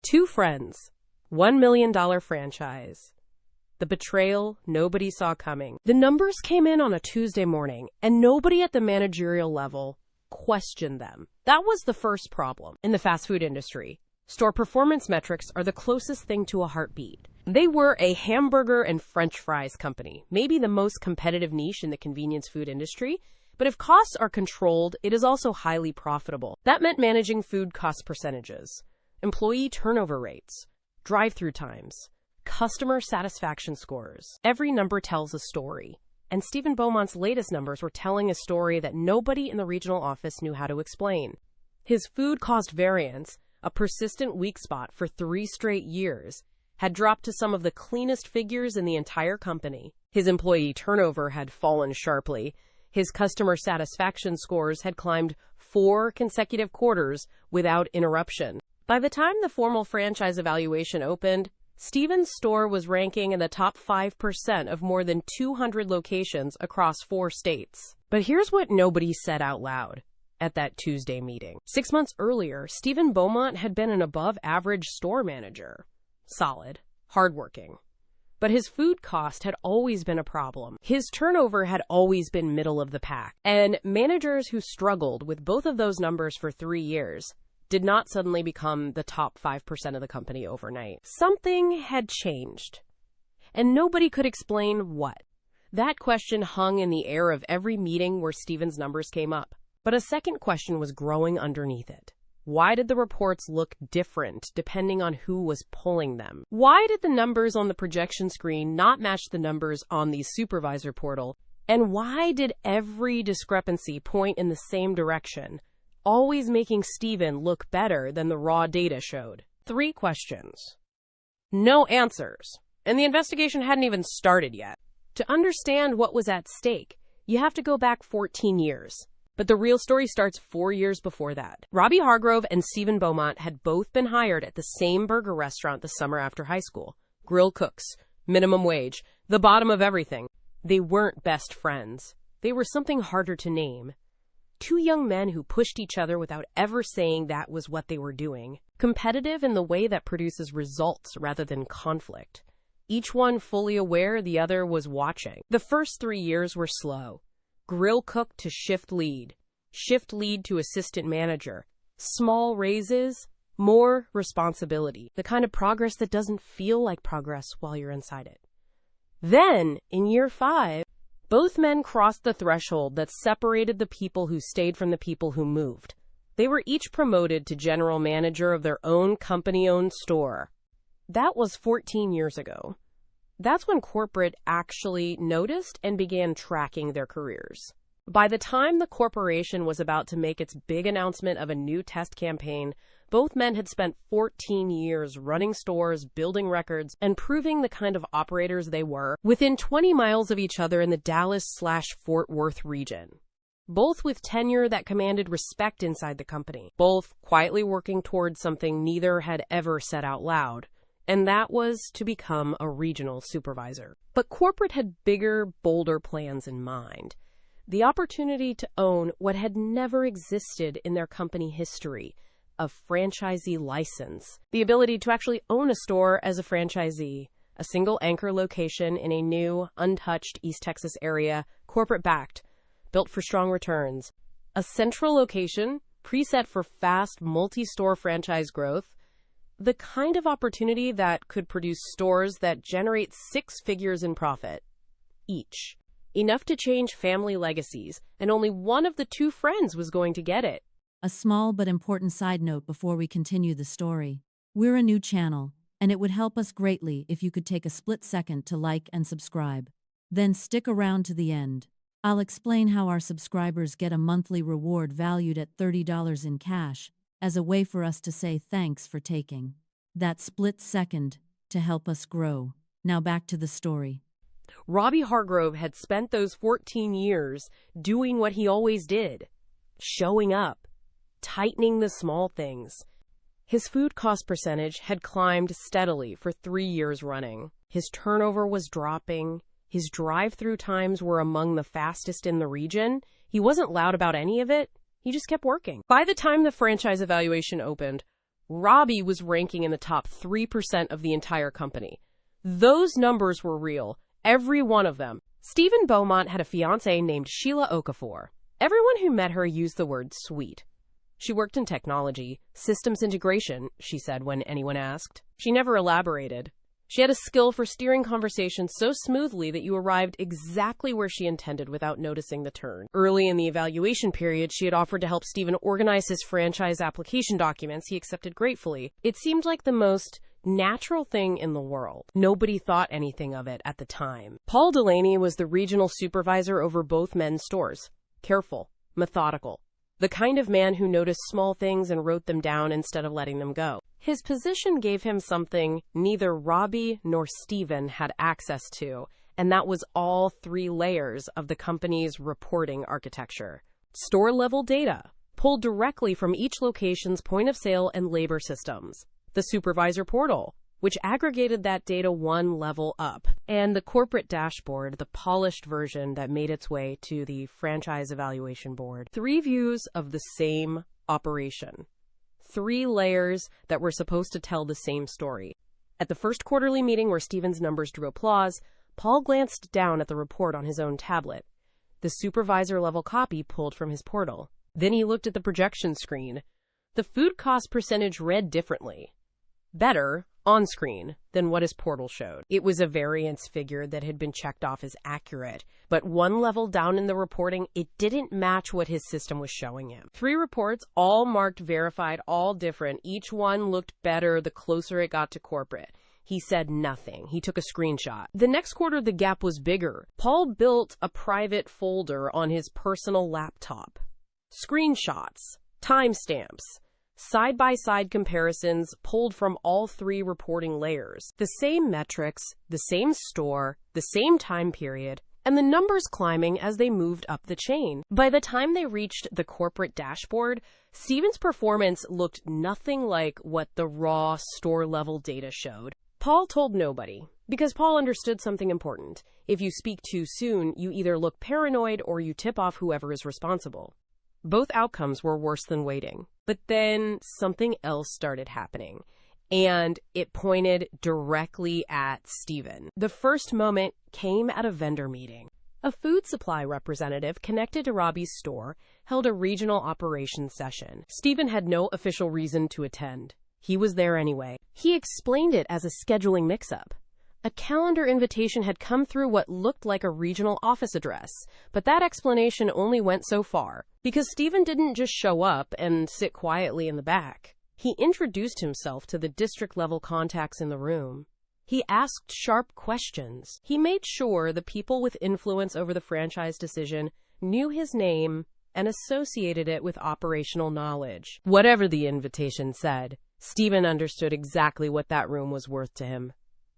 Two friends, $1 million franchise. The betrayal nobody saw coming. The numbers came in on a Tuesday morning, and nobody at the managerial level questioned them. That was the first problem in the fast food industry. Store performance metrics are the closest thing to a heartbeat. They were a hamburger and French fries company, maybe the most competitive niche in the convenience food industry. But if costs are controlled, it is also highly profitable. That meant managing food cost percentages, employee turnover rates, drive-through times, customer satisfaction scores. Every number tells a story. And Stephen Beaumont's latest numbers were telling a story that nobody in the regional office knew how to explain. His food cost variance, a persistent weak spot for 3 straight years, had dropped to some of the cleanest figures in the entire company. His employee turnover had fallen sharply. His customer satisfaction scores had climbed 4 consecutive quarters without interruption. By the time the formal franchise evaluation opened, Stephen's store was ranking in the top 5% of more than 200 locations across 4 states. But here's what nobody said out loud at that Tuesday meeting. 6 months earlier, Stephen Beaumont had been an above-average store manager. Solid, hardworking. But his food cost had always been a problem. His turnover had always been middle of the pack. And managers who struggled with both of those numbers for 3 years did not suddenly become the top 5% of the company overnight. Something had changed, and nobody could explain what. That question hung in the air of every meeting where Stephen's numbers came up. But a second question was growing underneath it. Why did the reports look different depending on who was pulling them? Why did the numbers on the projection screen not match the numbers on the supervisor portal? And why did every discrepancy point in the same direction, always making Stephen look better than the raw data showed? 3 questions. No answers. And the investigation hadn't even started yet. To understand what was at stake, you have to go back 14 years. But the real story starts 4 years before that. Robbie Hargrove and Stephen Beaumont had both been hired at the same burger restaurant the summer after high school. Grill cooks, minimum wage, the bottom of everything. They weren't best friends. They were something harder to name. 2 young men who pushed each other without ever saying that was what they were doing. Competitive in the way that produces results rather than conflict. Each one fully aware the other was watching. The first 3 years were slow. Grill cook to shift lead to assistant manager, small raises, more responsibility, the kind of progress that doesn't feel like progress while you're inside it. Then, in year 5, both men crossed the threshold that separated the people who stayed from the people who moved. They were each promoted to general manager of their own company-owned store. That was 14 years ago. That's when corporate actually noticed and began tracking their careers. By the time the corporation was about to make its big announcement of a new test campaign, both men had spent 14 years running stores, building records, and proving the kind of operators they were within 20 miles of each other in the Dallas/Fort Worth region. Both with tenure that commanded respect inside the company. Both quietly working towards something neither had ever said out loud. And that was to become a regional supervisor. But corporate had bigger, bolder plans in mind. The opportunity to own what had never existed in their company history, a franchisee license. The ability to actually own a store as a franchisee, a single anchor location in a new, untouched East Texas area, corporate-backed, built for strong returns. A central location, preset for fast, multi-store franchise growth. The kind of opportunity that could produce stores that generate 6 figures in profit each. Enough to change family legacies, and only one of the 2 friends was going to get it. A small but important side note before we continue the story. We're a new channel, and it would help us greatly if you could take a split second to like and subscribe. Then stick around to the end. I'll explain how our subscribers get a monthly reward valued at $30 in cash, as a way for us to say thanks for taking that split second to help us grow. Now back to the story. Robbie Hargrove had spent those 14 years doing what he always did, showing up, tightening the small things. His food cost percentage had climbed steadily for 3 years running. His turnover was dropping. His drive-through times were among the fastest in the region. He wasn't loud about any of it. He just kept working. By the time the franchise evaluation opened, Robbie was ranking in the top 3% of the entire company. Those numbers were real, every one of them. Stephen Beaumont had a fiancée named Sheila Okafor. Everyone who met her used the word sweet. She worked in technology, systems integration, she said when anyone asked. She never elaborated. She had a skill for steering conversations so smoothly that you arrived exactly where she intended without noticing the turn. Early in the evaluation period, she had offered to help Stephen organize his franchise application documents. He accepted gratefully. It seemed like the most natural thing in the world. Nobody thought anything of it at the time. Paul Delaney was the regional supervisor over both men's stores. Careful, methodical. The kind of man who noticed small things and wrote them down instead of letting them go. His position gave him something neither Robbie nor Stephen had access to, and that was all 3 layers of the company's reporting architecture. Store-level data, pulled directly from each location's point-of-sale and labor systems. The supervisor portal, which aggregated that data one level up, and the corporate dashboard, the polished version that made its way to the franchise evaluation board. 3 views of the same operation. 3 layers that were supposed to tell the same story. At the first quarterly meeting where Stephen's numbers drew applause, Paul glanced down at the report on his own tablet, the supervisor-level copy pulled from his portal. Then he looked at the projection screen. The food cost percentage read differently. Better on screen than what his portal showed. It was a variance figure that had been checked off as accurate, but one level down in the reporting, it didn't match what his system was showing him. 3 reports, all marked verified, all different. Each one looked better the closer it got to corporate. He said nothing. He took a screenshot. The next quarter, the gap was bigger. Paul built a private folder on his personal laptop. Screenshots, timestamps, side-by-side comparisons pulled from all 3 reporting layers. The same metrics, the same store, the same time period, and the numbers climbing as they moved up the chain. By the time they reached the corporate dashboard, Stephen's performance looked nothing like what the raw store-level data showed. Paul told nobody, because Paul understood something important. If you speak too soon, you either look paranoid or you tip off whoever is responsible. Both outcomes were worse than waiting. But then something else started happening, and it pointed directly at Stephen. The first moment came at a vendor meeting. A food supply representative connected to Robbie's store held a regional operations session. Stephen had no official reason to attend. He was there anyway. He explained it as a scheduling mix-up. A calendar invitation had come through what looked like a regional office address, but that explanation only went so far, because Stephen didn't just show up and sit quietly in the back. He introduced himself to the district-level contacts in the room. He asked sharp questions. He made sure the people with influence over the franchise decision knew his name and associated it with operational knowledge. Whatever the invitation said, Stephen understood exactly what that room was worth to him.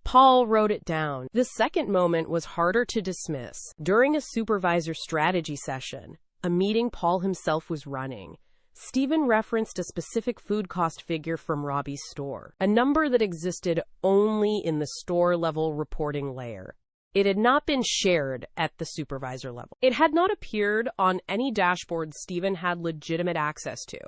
Paul wrote it down. The second moment was harder to dismiss. During a supervisor strategy session, a meeting Paul himself was running, Stephen referenced a specific food cost figure from Robbie's store, a number that existed only in the store-level reporting layer. It had not been shared at the supervisor level. It had not appeared on any dashboard Stephen had legitimate access to.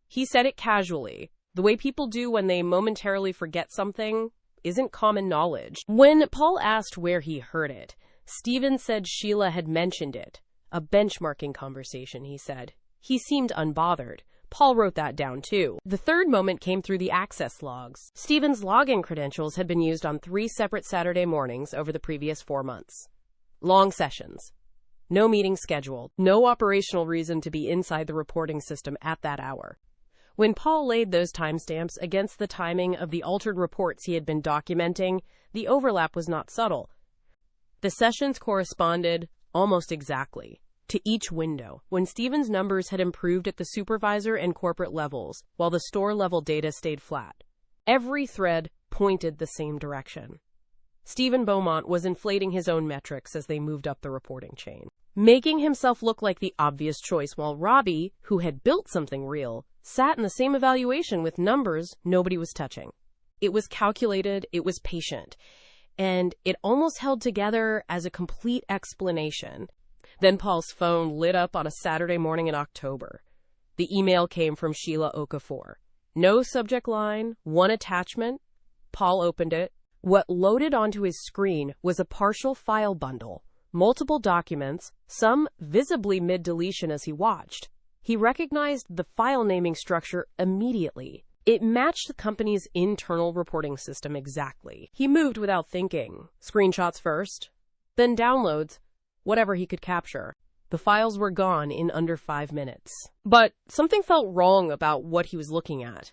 He said it casually, the way people do when they momentarily forget something isn't common knowledge. When Paul asked where he heard it, Stephen said Sheila had mentioned it. A benchmarking conversation, he said. He seemed unbothered. Paul wrote that down too. The third moment came through the access logs. Stephen's login credentials had been used on 3 separate Saturday mornings over the previous 4 months. Long sessions. No meeting scheduled. No operational reason to be inside the reporting system at that hour. When Paul laid those timestamps against the timing of the altered reports he had been documenting, the overlap was not subtle. The sessions corresponded almost exactly to each window, when Stephen's numbers had improved at the supervisor and corporate levels, while the store-level data stayed flat. Every thread pointed the same direction. Stephen Beaumont was inflating his own metrics as they moved up the reporting chain, making himself look like the obvious choice, while Robbie, who had built something real, sat in the same evaluation with numbers nobody was touching. It was calculated, it was patient, and it almost held together as a complete explanation. Then Paul's phone lit up on a Saturday morning in October. The email came from Sheila Okafor. No subject line, one attachment. Paul opened it. What loaded onto his screen was a partial file bundle, multiple documents, some visibly mid-deletion as he watched. He recognized the file naming structure immediately. It matched the company's internal reporting system exactly. He moved without thinking. Screenshots first, then downloads, whatever he could capture. The files were gone in under 5 minutes. But something felt wrong about what he was looking at.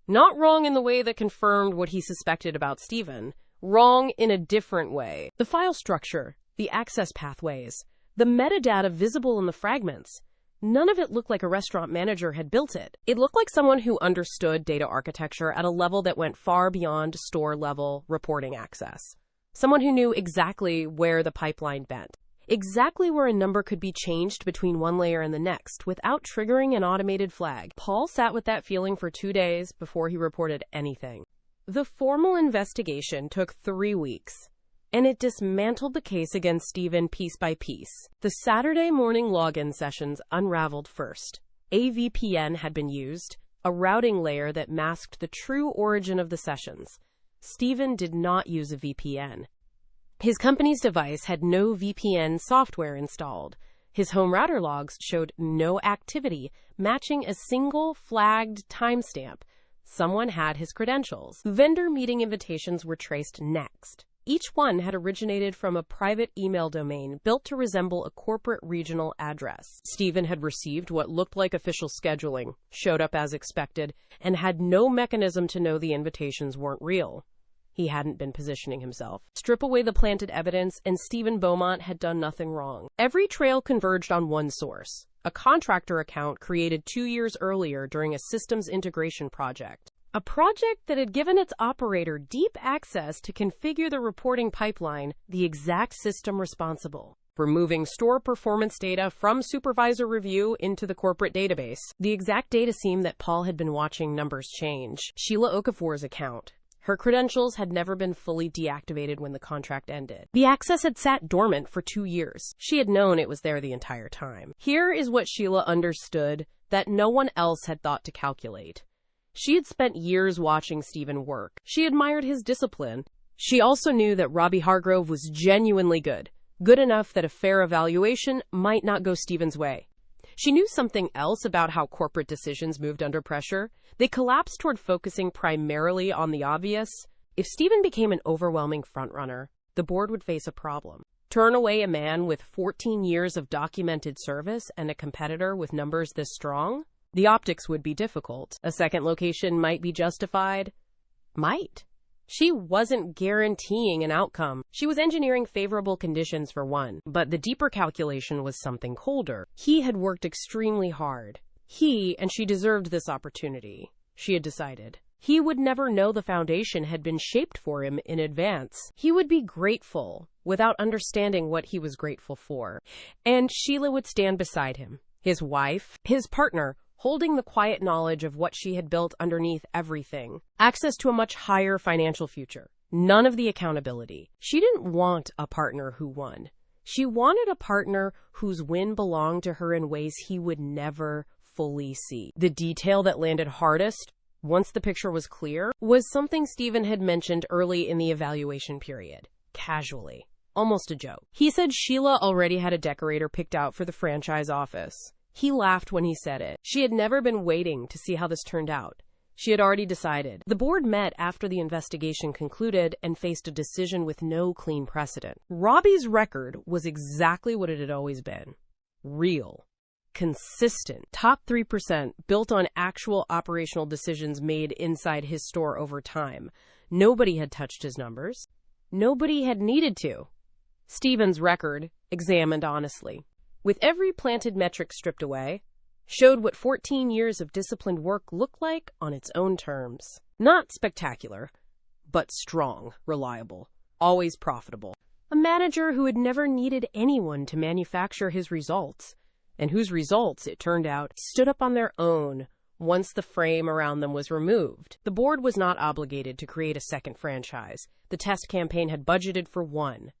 Not wrong in the way that confirmed what he suspected about Stephen. Wrong in a different way. The file structure, the access pathways, the metadata visible in the fragments. None of it looked like a restaurant manager had built it. It looked like someone who understood data architecture at a level that went far beyond store-level reporting access. Someone who knew exactly where the pipeline bent. Exactly where a number could be changed between one layer and the next without triggering an automated flag. Paul sat with that feeling for 2 days before he reported anything. The formal investigation took 3 weeks, and it dismantled the case against Stephen piece by piece. The Saturday morning login sessions unraveled first. A VPN had been used, a routing layer that masked the true origin of the sessions. Stephen did not use a VPN. His company's device had no VPN software installed. His home router logs showed no activity, matching a single flagged timestamp. Someone had his credentials. Vendor meeting invitations were traced next. Each one had originated from a private email domain built to resemble a corporate regional address. Stephen had received what looked like official scheduling, showed up as expected, and had no mechanism to know the invitations weren't real. He hadn't been positioning himself. Strip away the planted evidence, and Stephen Beaumont had done nothing wrong. Every trail converged on one source, a contractor account created 2 years earlier during a systems integration project. A project that had given its operator deep access to configure the reporting pipeline, the exact system responsible for moving store performance data from supervisor review into the corporate database. The exact data seam that Paul had been watching numbers change. Sheila Okafor's account. Her credentials had never been fully deactivated when the contract ended. The access had sat dormant for 2 years. She had known it was there the entire time. Here is what Sheila understood that no one else had thought to calculate. She had spent years watching Stephen work. She admired his discipline. She also knew that Robbie Hargrove was genuinely good. Good enough that a fair evaluation might not go Stephen's way. She knew something else about how corporate decisions moved under pressure. They collapsed toward focusing primarily on the obvious. If Stephen became an overwhelming frontrunner, the board would face a problem. Turn away a man with 14 years of documented service and a competitor with numbers this strong? The optics would be difficult. A second location might be justified. Might. She wasn't guaranteeing an outcome. She was engineering favorable conditions for one. But the deeper calculation was something colder. He had worked extremely hard. And she deserved this opportunity, she had decided. He would never know the foundation had been shaped for him in advance. He would be grateful without understanding what he was grateful for. And Sheila would stand beside him, his wife, his partner, holding the quiet knowledge of what she had built underneath everything. Access to a much higher financial future. None of the accountability. She didn't want a partner who won. She wanted a partner whose win belonged to her in ways he would never fully see. The detail that landed hardest, once the picture was clear, was something Stephen had mentioned early in the evaluation period. Casually. Almost a joke. He said Sheila already had a decorator picked out for the franchise office. He laughed when he said it. She had never been waiting to see how this turned out. She had already decided. The board met after the investigation concluded and faced a decision with no clean precedent. Robbie's record was exactly what it had always been. Real. Consistent. Top 3% built on actual operational decisions made inside his store over time. Nobody had touched his numbers. Nobody had needed to. Stephen's record, examined honestly, with every planted metric stripped away, showed what 14 years of disciplined work looked like on its own terms. Not spectacular, but strong, reliable, always profitable. A manager who had never needed anyone to manufacture his results, and whose results, it turned out, stood up on their own once the frame around them was removed. The board was not obligated to create a second franchise. The test campaign had budgeted for one.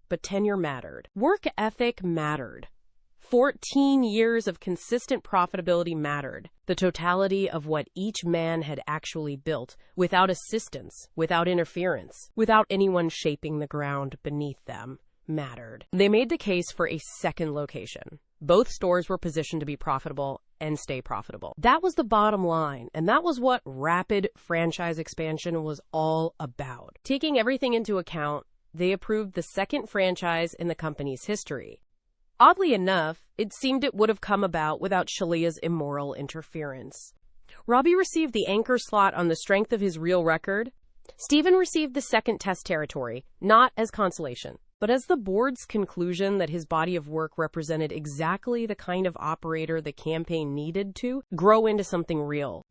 But tenure mattered. Work ethic mattered. 14 years of consistent profitability mattered. The totality of what each man had actually built, without assistance, without interference, without anyone shaping the ground beneath them, mattered. They made the case for a second location. Both stores were positioned to be profitable and stay profitable. That was the bottom line, and that was what rapid franchise expansion was all about. Taking everything into account, they approved the second franchise in the company's history. Oddly enough, it seemed it would have come about without Shalia's immoral interference. Robbie received the anchor slot on the strength of his real record. Stephen received the second test territory, not as consolation, but as the board's conclusion that his body of work represented exactly the kind of operator the campaign needed to grow into something real.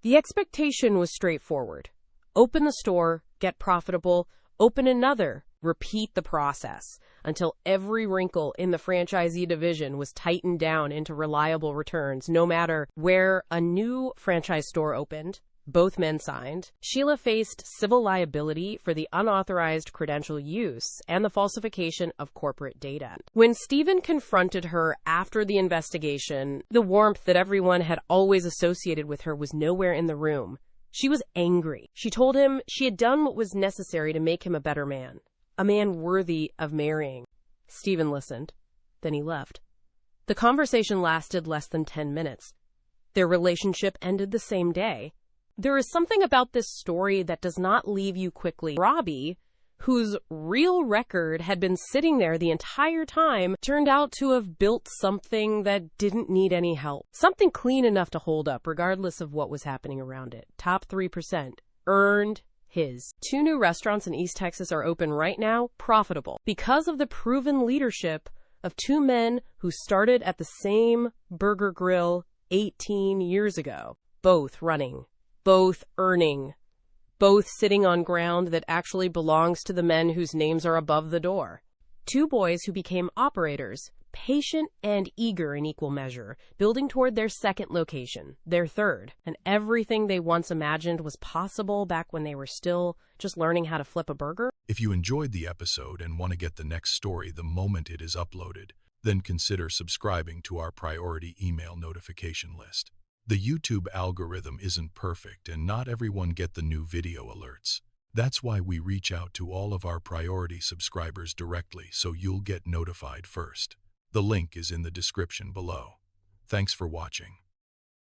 The expectation was straightforward. Open the store, get profitable, open another, repeat the process until every wrinkle in the franchisee division was tightened down into reliable returns, no matter where a new franchise store opened. Both men signed. Sheila faced civil liability for the unauthorized credential use and the falsification of corporate data. When Stephen confronted her after the investigation, the warmth that everyone had always associated with her was nowhere in the room. She was angry. She told him she had done what was necessary to make him a better man, a man worthy of marrying. Stephen listened. Then he left. The conversation lasted less than 10 minutes. Their relationship ended the same day. There is something about this story that does not leave you quickly. Robbie, whose real record had been sitting there the entire time, turned out to have built something that didn't need any help. Something clean enough to hold up, regardless of what was happening around it. Top 3%. Earned his. 2 new restaurants in East Texas are open right now, profitable, because of the proven leadership of 2 men who started at the same burger grill 18 years ago. Both running. Both earning, both sitting on ground that actually belongs to the men whose names are above the door. 2 boys who became operators, patient and eager in equal measure, building toward their second location, their third, and everything they once imagined was possible back when they were still just learning how to flip a burger. If you enjoyed the episode and want to get the next story the moment it is uploaded, then consider subscribing to our priority email notification list. The YouTube algorithm isn't perfect and not everyone get the new video alerts. That's why we reach out to all of our priority subscribers directly so you'll get notified first. The link is in the description below. Thanks for watching.